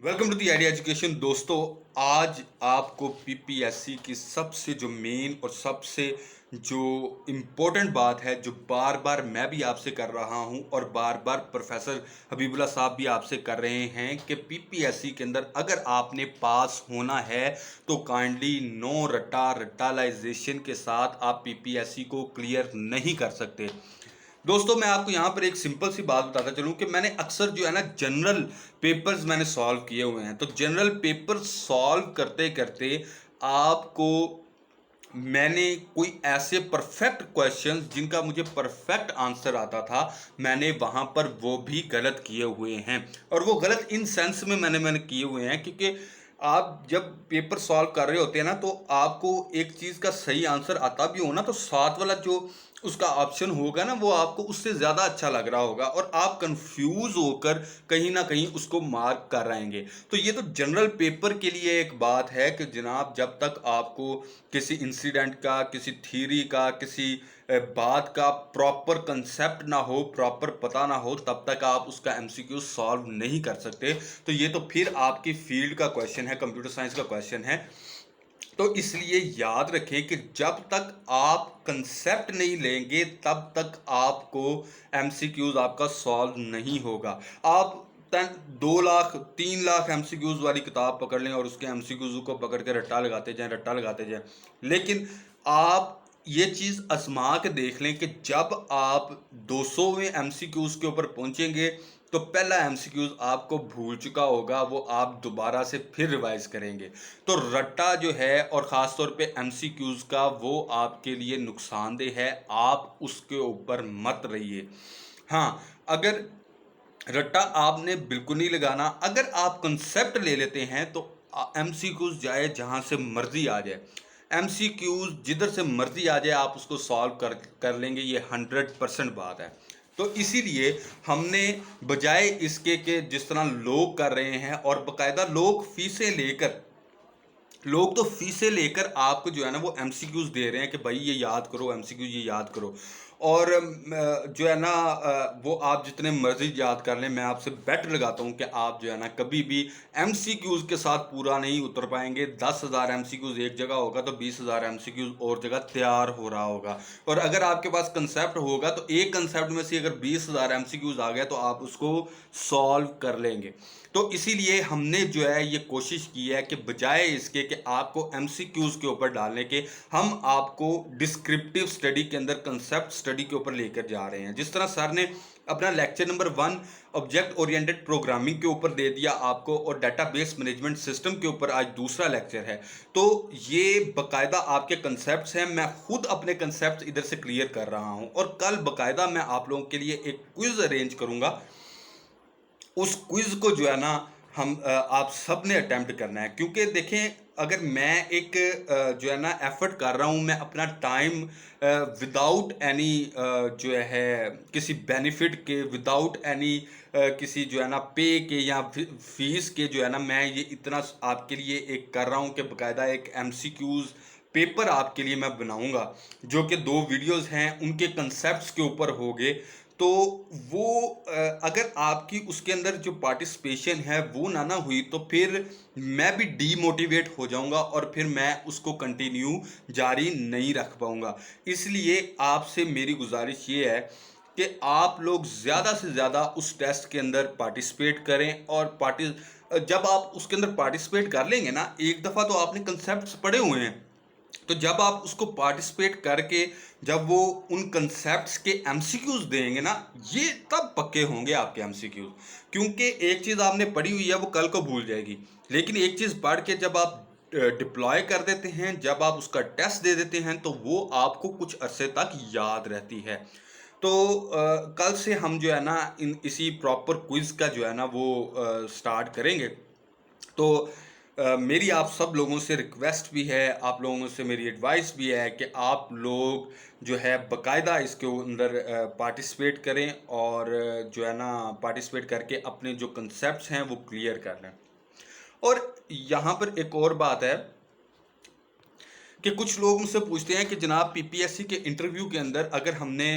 Welcome to the Idea Education. दोस्तों, आज आपको पीपीएससी की सबसे जो मेन और सबसे जो इम्पोर्टेंट बात है, जो बार बार मैं भी आपसे कर रहा हूं और बार बार प्रोफेसर हबीबुल्ला साहब भी आपसे कर रहे हैं कि पीपीएससी के अंदर अगर आपने पास होना है तो काइंडली नो रट्टा रट्टालाइजेशन के साथ आप पीपीएससी को क्लियर नहीं कर सकते। दोस्तों, मैं आपको यहाँ पर एक सिंपल सी बात बताता चलूँ कि मैंने अक्सर जो है ना जनरल पेपर्स मैंने सॉल्व किए हुए हैं। तो जनरल पेपर सॉल्व करते करते आपको मैंने कोई ऐसे परफेक्ट क्वेश्चंस जिनका मुझे परफेक्ट आंसर आता था, मैंने वहाँ पर वो भी गलत किए हुए हैं। और वो गलत इन सेंस में मैंने किए हुए हैं क्योंकि आप जब पेपर सॉल्व कर रहे होते हैं ना, तो आपको एक चीज़ का सही आंसर आता भी हो ना, तो साथ वाला जो उसका ऑप्शन होगा ना, वो आपको उससे ज़्यादा अच्छा लग रहा होगा और आप कंफ्यूज होकर कहीं ना कहीं उसको मार्क कर रहेंगे। तो ये तो जनरल पेपर के लिए एक बात है कि जनाब, जब तक आपको किसी इंसिडेंट का, किसी थ्योरी का, किसी बात का प्रॉपर कंसेप्ट ना हो, प्रॉपर पता ना हो, तब तक आप उसका एमसीक्यू सॉल्व नहीं कर सकते। तो ये तो फिर आपकी फील्ड का क्वेश्चन है, कंप्यूटर साइंस का क्वेश्चन है। तो इसलिए याद रखें कि जब तक आप कंसेप्ट नहीं लेंगे तब तक आपको एमसीक्यूज आपका सॉल्व नहीं होगा। आप 2 लाख 3 लाख एमसीक्यूज वाली किताब पकड़ लें और उसके एमसीक्यूज को पकड़ के रट्टा लगाते जाएं, रट्टा लगाते जाएं, लेकिन आप ये चीज़ आजमा के देख लें कि जब आप 200वें एमसीक्यूज के ऊपर पहुंचेंगे तो पहला एमसीक्यूज आपको भूल चुका होगा, वो आप दोबारा से फिर रिवाइज करेंगे। तो रट्टा जो है, और ख़ास तौर पे एमसीक्यूज का, वो आपके लिए नुकसानदेह है। आप उसके ऊपर मत रहिए। हाँ, अगर रट्टा आपने बिल्कुल नहीं लगाना, अगर आप कंसेप्ट ले लेते हैं तो एमसीक्यूज जाए जहाँ से मर्जी आ जाए, एमसीक्यूज जिधर से मर्जी आ जाए, आप उसको सॉल्व कर लेंगे। ये 100% बात है। तो इसीलिए हमने बजाय इसके कि जिस तरह लोग कर रहे हैं, और बाकायदा लोग तो फीसें लेकर आपको जो है ना वो एमसीक्यूज दे रहे हैं कि भाई ये याद करो, एमसीक्यू ये याद करो। और जो है ना, वो आप जितने मर्जी याद कर लें, मैं आपसे बेट लगाता हूँ कि आप जो है ना कभी भी एमसीक्यूज के साथ पूरा नहीं उतर पाएंगे। 10,000 एमसीक्यूज एक जगह होगा तो 20,000 एमसीक्यूज और जगह तैयार हो रहा होगा। और अगर आपके पास कंसेप्ट होगा तो एक कंसेप्ट में से अगर 20,000 एमसीक्यूज आ गया तो आप उसको सॉल्व कर लेंगे। तो इसीलिए हमने जो है ये कोशिश की है कि बजाय इसके कि आपको एमसीक्यूज के ऊपर डालने के, हम आपको डिस्क्रिप्टिव स्टडी के अंदर कंसेप्ट स्टडी के ऊपर लेकर जा रहे हैं। जिस तरह सर ने अपना lecture number 1 object oriented programming के ऊपर दे दिया आपको, और डेटाबेस मैनेजमेंट सिस्टम के ऊपर आज दूसरा लेक्चर है। तो ये बकायदा आपके कंसेप्ट्स हैं। मैं खुद अपने कंसेप्ट इधर से क्लियर कर रहा हूं, और कल बकायदा मैं आप लोगों के लिए एक क्विज अरेंज करूंगा। उस क्विज को जो है ना, आप सब ने अटेम्प्ट करना है। क्योंकि देखें, अगर मैं एक जो है ना एफर्ट कर रहा हूँ, मैं अपना टाइम विदाउट एनी जो है किसी बेनिफिट के, विदाउट एनी किसी जो है ना पे के या फीस के, जो है ना मैं ये इतना आपके लिए एक कर रहा हूँ कि बाकायदा एक एमसीक्यूज पेपर आपके लिए मैं बनाऊंगा, जो कि 2 वीडियोस हैं, उनके कंसेप्ट्स के ऊपर होंगे। तो वो अगर आपकी उसके अंदर जो पार्टिसिपेशन है वो ना हुई तो फिर मैं भी डीमोटिवेट हो जाऊंगा और फिर मैं उसको कंटिन्यू जारी नहीं रख पाऊंगा। इसलिए आपसे मेरी गुजारिश ये है कि आप लोग ज़्यादा से ज़्यादा उस टेस्ट के अंदर पार्टिसिपेट करें। और जब आप उसके अंदर पार्टिसिपेट कर लेंगे ना, एक दफ़ा तो आपने कंसेप्ट पढ़े हुए हैं, तो जब आप उसको पार्टिसिपेट करके जब वो उन कंसेप्ट्स के एमसीक्यूज देंगे ना, ये तब पक्के होंगे आपके एमसीक्यूज। क्योंकि एक चीज़ आपने पढ़ी हुई है वो कल को भूल जाएगी, लेकिन एक चीज़ पढ़ के जब आप डिप्लॉय कर देते हैं, जब आप उसका टेस्ट दे देते हैं, तो वो आपको कुछ अरसे तक याद रहती है। तो कल से हम जो है ना इसी प्रॉपर क्विज का जो है ना वो स्टार्ट करेंगे। तो मेरी आप सब लोगों से रिक्वेस्ट भी है, आप लोगों से मेरी एडवाइस भी है कि आप लोग जो है बकायदा इसके अंदर पार्टिसिपेट करें, और जो है ना पार्टिसिपेट करके अपने जो कंसेप्ट्स हैं वो क्लियर कर लें। और यहाँ पर एक और बात है कि कुछ लोग मुझसे पूछते हैं कि जनाब, पीपीएससी के इंटरव्यू के अंदर अगर हमने